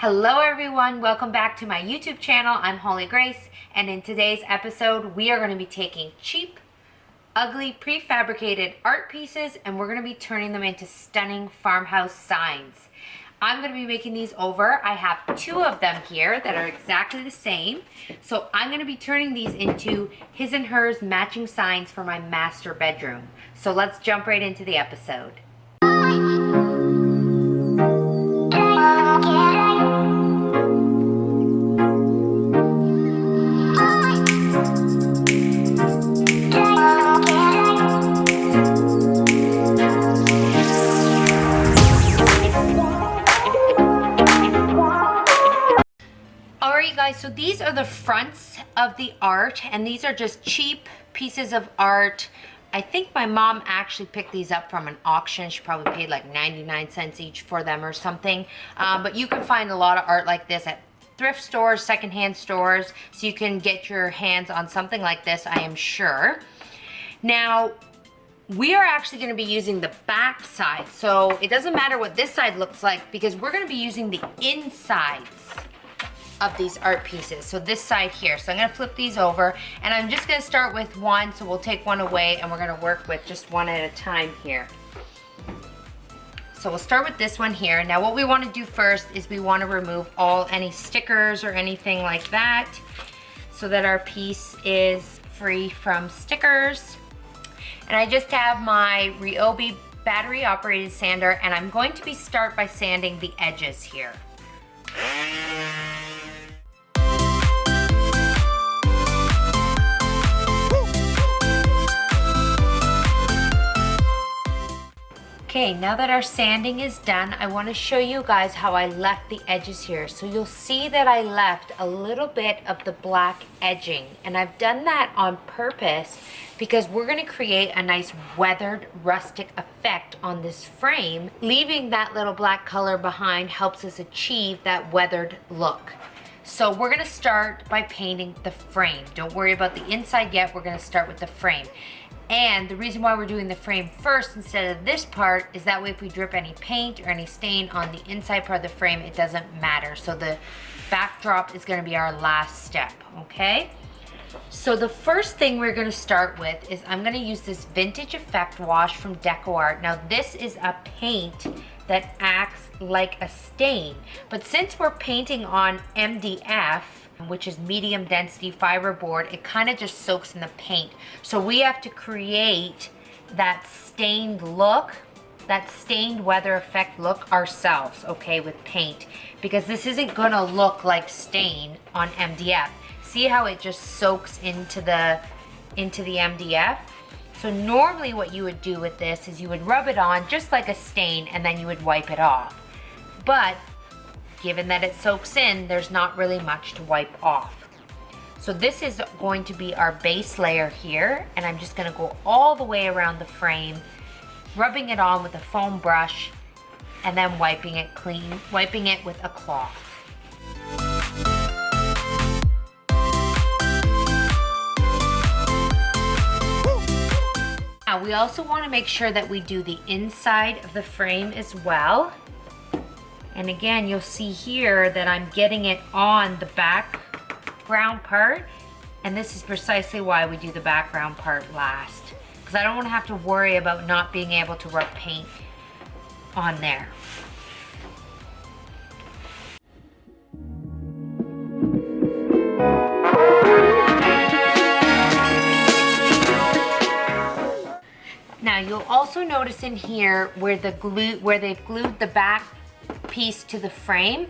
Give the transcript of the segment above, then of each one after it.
Hello everyone, welcome back to my YouTube channel. I'm Holly Grace, and in today's episode we are going to be taking cheap, ugly, prefabricated art pieces and we're going to be turning them into stunning farmhouse signs. I'm going to be making these over. I have two of them here that are exactly the same. So I'm going to be turning these into his and hers matching signs for my master bedroom. So let's jump right into the episode. Alright guys, so these are the fronts of the art, and these are just cheap pieces of art. I think my mom actually picked these up from an auction. She probably paid like 99 cents each for them or something. But you can find a lot of art like this at thrift stores, secondhand stores, so you can get your hands on something like this, I am sure. Now, we are actually going to be using the back side, so it doesn't matter what this side looks like because we're going to be using the insides of these art pieces. So this side here. So I'm going to flip these over and I'm just going to start with one. So we'll take one away and we're going to work with just one at a time here. So we'll start with this one here. Now what we want to do first is we want to remove any stickers or anything like that so that our piece is free from stickers. And I just have my Ryobi battery operated sander and I'm going to start by sanding the edges here. Okay, now that our sanding is done, I want to show you guys how I left the edges here. So you'll see that I left a little bit of the black edging, and I've done that on purpose because we're going to create a nice weathered rustic effect on this frame. Leaving that little black color behind helps us achieve that weathered look. So we're going to start by painting the frame. Don't worry about the inside yet, we're going to start with the frame. And the reason why we're doing the frame first instead of this part is that way if we drip any paint or any stain on the inside part of the frame, it doesn't matter. So the backdrop is going to be our last step, okay? So the first thing we're going to start with is I'm going to use this Vintage Effect wash from DecoArt. Now this is a paint that acts like a stain, but since we're painting on MDF, which is medium density fiberboard, it kind of just soaks in the paint. So we have to create that stained look, that stained weather effect look ourselves, okay, with paint, because this isn't gonna look like stain on MDF. See how it just soaks into the MDF? So normally what you would do with this is you would rub it on just like a stain and then you would wipe it off. But given that it soaks in, there's not really much to wipe off. So this is going to be our base layer here, and I'm just gonna go all the way around the frame, rubbing it on with a foam brush, and then wiping it clean, wiping it with a cloth. Now we also wanna make sure that we do the inside of the frame as well. And again, you'll see here that I'm getting it on the background part. And this is precisely why we do the background part last. Because I don't want to have to worry about not being able to rub paint on there. Now you'll also notice in here where they've glued the back piece to the frame,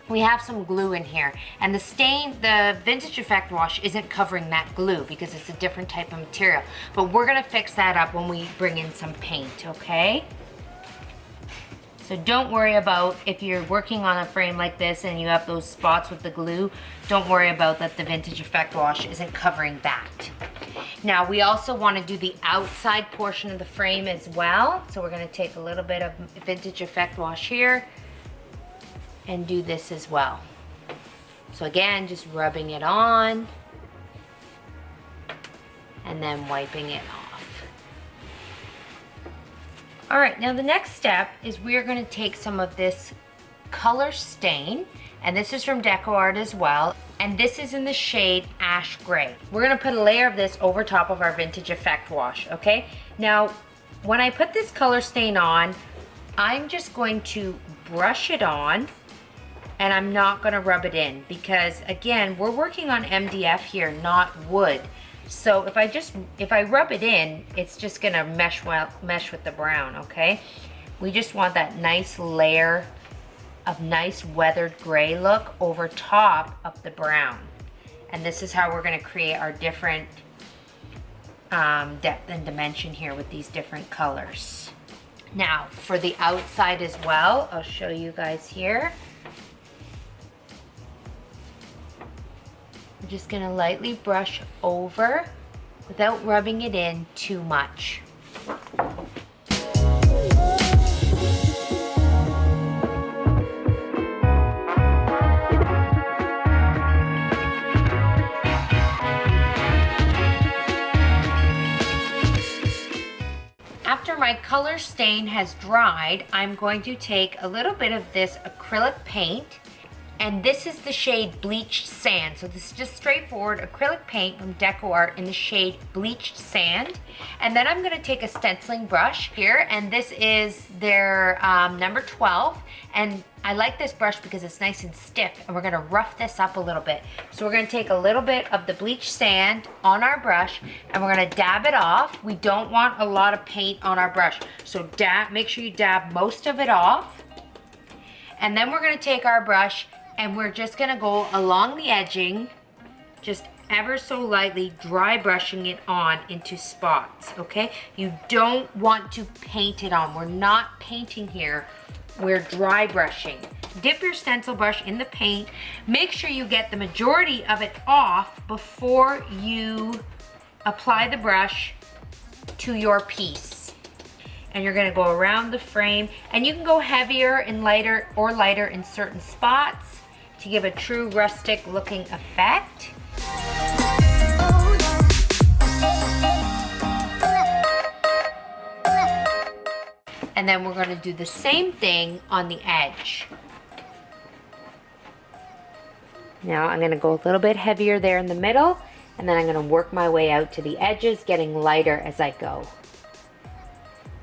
we have some glue in here, and the Vintage Effect wash isn't covering that glue because it's a different type of material, but we're gonna fix that up when we bring in some paint, okay? So don't worry about if you're working on a frame like this and you have those spots with the glue, don't worry about that the Vintage Effect wash isn't covering that. Now we also want to do the outside portion of the frame as well. So we're going to take a little bit of Vintage Effect wash here and do this as well. So again, just rubbing it on and then wiping it off. All right, now the next step is we're going to take some of this Color Stain, and this is from DecoArt as well, and this is in the shade Ash Gray. We're gonna put a layer of this over top of our Vintage Effect wash, okay? Now, when I put this Color Stain on, I'm just going to brush it on, and I'm not gonna rub it in because, again, we're working on MDF here, not wood. So if I rub it in, it's just gonna mesh with the brown, okay? We just want that nice layer of nice weathered gray look over top of the brown. And this is how we're gonna create our different depth and dimension here with these different colors. Now, for the outside as well, I'll show you guys here. I'm just gonna lightly brush over without rubbing it in too much. After my Color Stain has dried, I'm going to take a little bit of this acrylic paint, and this is the shade Bleached Sand. So this is just straightforward acrylic paint from DecoArt in the shade Bleached Sand. And then I'm gonna take a stenciling brush here, and this is their number 12. And I like this brush because it's nice and stiff, and we're gonna rough this up a little bit. So we're gonna take a little bit of the bleached sand on our brush, and we're gonna dab it off. We don't want a lot of paint on our brush. So make sure you dab most of it off. And then we're gonna take our brush, and we're just gonna go along the edging, just ever so lightly, dry brushing it on into spots, okay? You don't want to paint it on. We're not painting here. We're dry brushing. Dip your stencil brush in the paint. Make sure you get the majority of it off before you apply the brush to your piece. And you're gonna go around the frame, and you can go heavier and lighter or lighter in certain spots to give a true rustic looking effect. And then we're gonna do the same thing on the edge. Now I'm gonna go a little bit heavier there in the middle, and then I'm gonna work my way out to the edges, getting lighter as I go.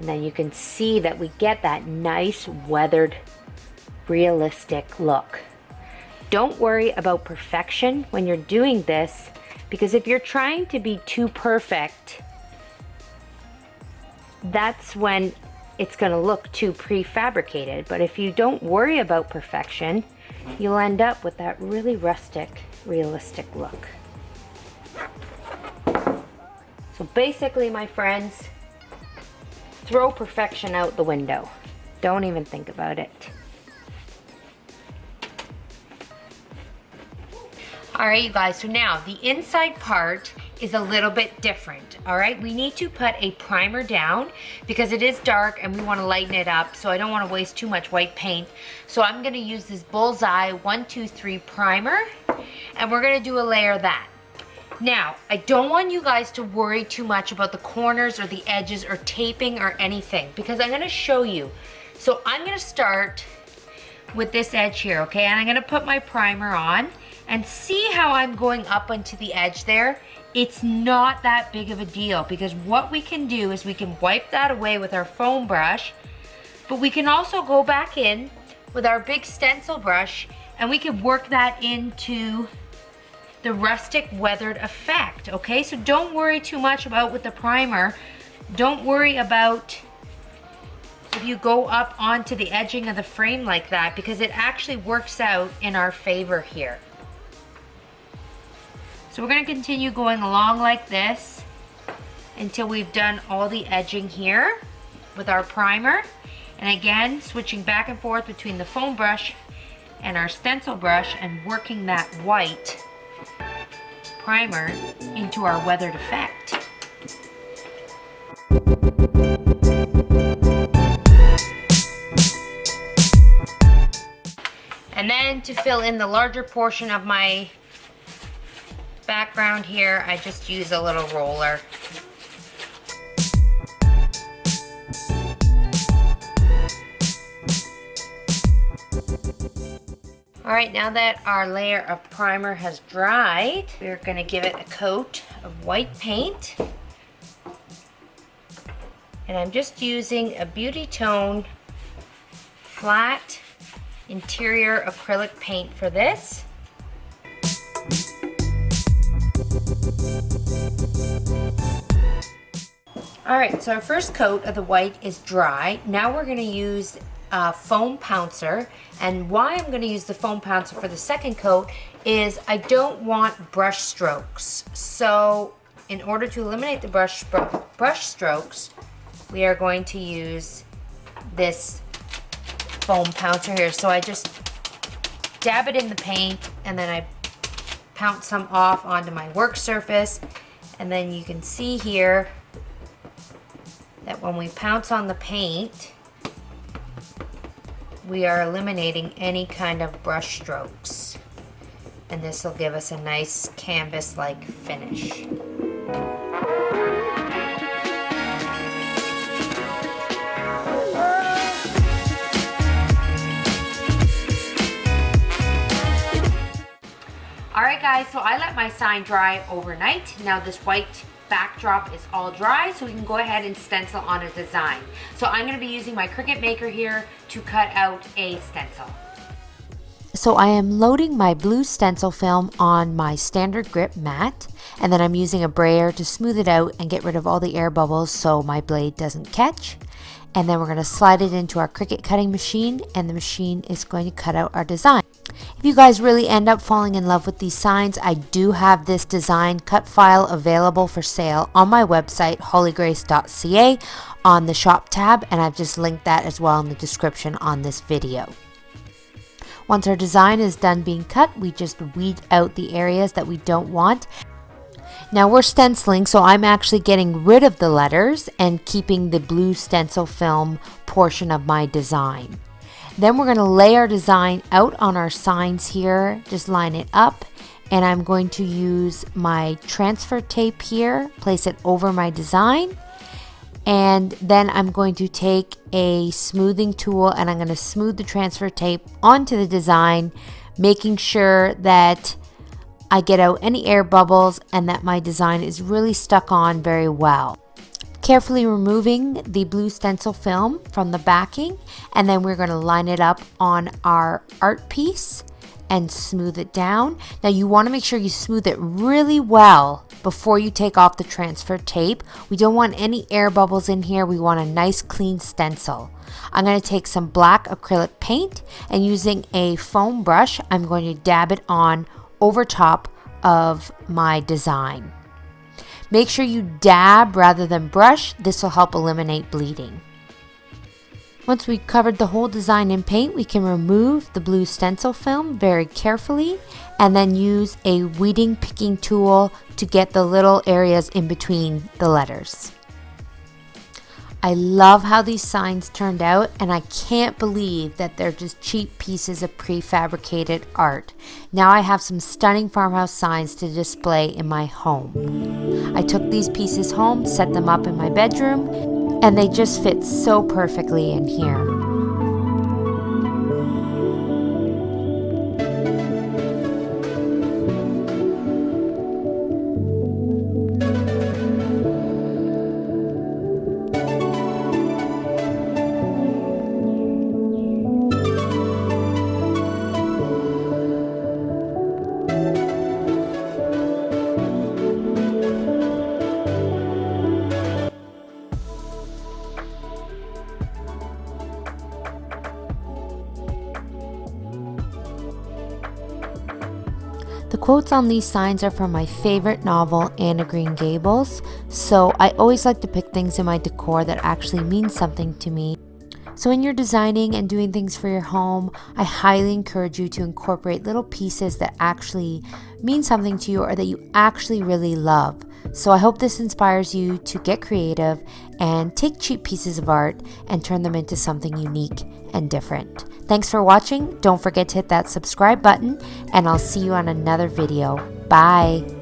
And then you can see that we get that nice weathered, realistic look. Don't worry about perfection when you're doing this, because if you're trying to be too perfect, that's when it's gonna look too prefabricated. But if you don't worry about perfection, you'll end up with that really rustic, realistic look. So basically, my friends, throw perfection out the window. Don't even think about it. All right, you guys, so now the inside part is a little bit different, all right? We need to put a primer down because it is dark and we wanna lighten it up, so I don't wanna waste too much white paint. So I'm gonna use this Bullseye 123 primer, and we're gonna do a layer of that. Now, I don't want you guys to worry too much about the corners or the edges or taping or anything, because I'm gonna show you. So I'm gonna start with this edge here, okay? And I'm gonna put my primer on, and see how I'm going up onto the edge there? It's not that big of a deal, because what we can do is we can wipe that away with our foam brush, but we can also go back in with our big stencil brush, and we can work that into the rustic weathered effect, okay? So don't worry too much about with the primer. Don't worry about if you go up onto the edging of the frame like that, because it actually works out in our favor here. So we're gonna continue going along like this until we've done all the edging here with our primer. And again, switching back and forth between the foam brush and our stencil brush and working that white primer into our weathered effect. And then to fill in the larger portion of my background here, I just use a little roller. All right, now that our layer of primer has dried, we're gonna give it a coat of white paint. And I'm just using a Beauty Tone flat interior acrylic paint for this. All right, so our first coat of the white is dry. Now we're gonna use foam pouncer, and why I'm going to use the foam pouncer for the second coat is I don't want brush strokes. So in order to eliminate the brush strokes, we are going to use this foam pouncer here. So I just dab it in the paint and then I pounce some off onto my work surface, and then you can see here that when we pounce on the paint, we are eliminating any kind of brush strokes, and this will give us a nice canvas-like finish. Alright guys, so I let my sign dry overnight. Now this white backdrop is all dry, so we can go ahead and stencil on a design. So I'm going to be using my Cricut Maker here to cut out a stencil. So I am loading my blue stencil film on my standard grip mat, and then I'm using a brayer to smooth it out and get rid of all the air bubbles so my blade doesn't catch. And then we're going to slide it into our Cricut cutting machine, and the machine is going to cut out our design. If you guys really end up falling in love with these signs, I do have this design cut file available for sale on my website, hollygrace.ca, on the shop tab, and I've just linked that as well in the description on this video. Once our design is done being cut, we just weed out the areas that we don't want. Now we're stenciling, so I'm actually getting rid of the letters and keeping the blue stencil film portion of my design. Then we're going to lay our design out on our signs here, just line it up, and I'm going to use my transfer tape here, place it over my design, and then I'm going to take a smoothing tool and I'm going to smooth the transfer tape onto the design, making sure that I get out any air bubbles and that my design is really stuck on very well. Carefully removing the blue stencil film from the backing, and then we're going to line it up on our art piece and smooth it down. Now you want to make sure you smooth it really well before you take off the transfer tape. We don't want any air bubbles in here. We want a nice clean stencil. I'm going to take some black acrylic paint, and using a foam brush, I'm going to dab it on over top of my design. Make sure you dab rather than brush. This will help eliminate bleeding. Once we've covered the whole design in paint, we can remove the blue stencil film very carefully and then use a weeding picking tool to get the little areas in between the letters. I love how these signs turned out, and I can't believe that they're just cheap pieces of prefabricated art. Now I have some stunning farmhouse signs to display in my home. I took these pieces home, set them up in my bedroom, and they just fit so perfectly in here. The quotes on these signs are from my favorite novel, Anne of Green Gables, so I always like to pick things in my decor that actually mean something to me. So when you're designing and doing things for your home, I highly encourage you to incorporate little pieces that actually mean something to you or that you actually really love. So I hope this inspires you to get creative and take cheap pieces of art and turn them into something unique and different. Thanks for watching. Don't forget to hit that subscribe button, and I'll see you on another video. Bye.